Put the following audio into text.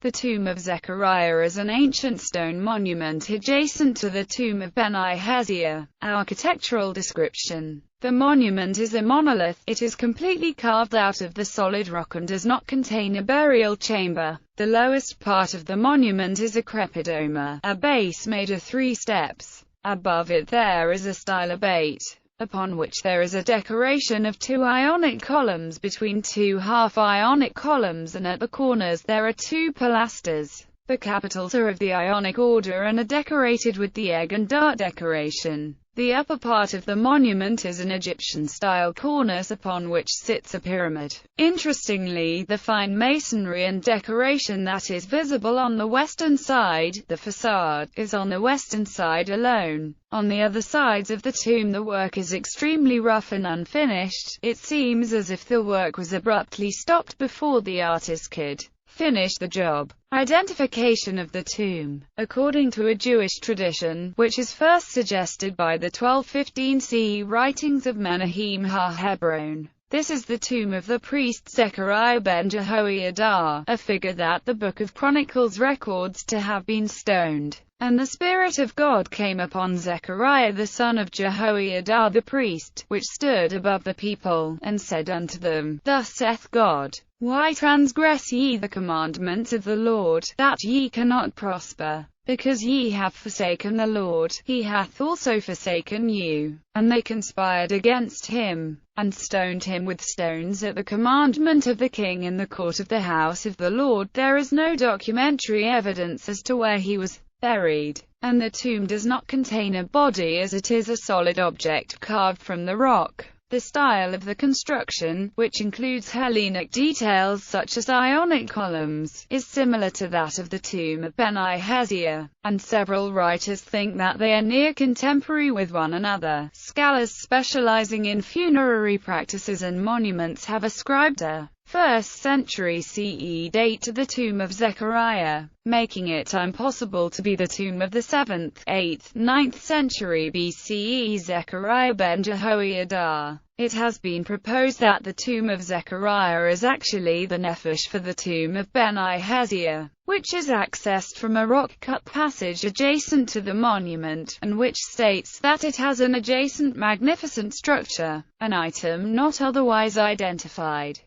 The tomb of Zechariah is an ancient stone monument adjacent to the tomb of Ben-Haziah. Architectural description. The monument is a monolith. It is completely carved out of the solid rock and does not contain a burial chamber. The lowest part of the monument is a crepidoma, a base made of 3 steps. Above it there is a stylobate, upon which there is a decoration of 2 Ionic columns between 2 half-Ionic columns, and at the corners there are 2 pilasters. The capitals are of the Ionic order and are decorated with the egg and dart decoration. The upper part of the monument is an Egyptian-style cornice upon which sits a pyramid. Interestingly, the fine masonry and decoration that is visible on the western side, the facade, is on the western side alone. On the other sides of the tomb the work is extremely rough and unfinished. It seems as if the work was abruptly stopped before the artist could finish the job. Identification of the tomb. According to a Jewish tradition, which is first suggested by the 1215 CE writings of Menahem HaHebron, this is the tomb of the priest Zechariah ben Jehoiada, a figure that the Book of Chronicles records to have been stoned. And the Spirit of God came upon Zechariah the son of Jehoiada the priest, which stood above the people, and said unto them, Thus saith God, Why transgress ye the commandments of the Lord, that ye cannot prosper? Because ye have forsaken the Lord, he hath also forsaken you. And they conspired against him, and stoned him with stones at the commandment of the king in the court of the house of the Lord. There is no documentary evidence as to where he was buried, and the tomb does not contain a body as it is a solid object carved from the rock. The style of the construction, which includes Hellenic details such as Ionic columns, is similar to that of the tomb of Ben-Haziah, and several writers think that they are near contemporary with one another. Scholars specializing in funerary practices and monuments have ascribed a 1st century CE date to the tomb of Zechariah, making it impossible to be the tomb of the 7th, 8th, 9th century BCE Zechariah ben Jehoiada. It has been proposed that the tomb of Zechariah is actually the nephesh for the tomb of Ben-Haziah, which is accessed from a rock-cut passage adjacent to the monument, and which states that it has an adjacent magnificent structure, an item not otherwise identified.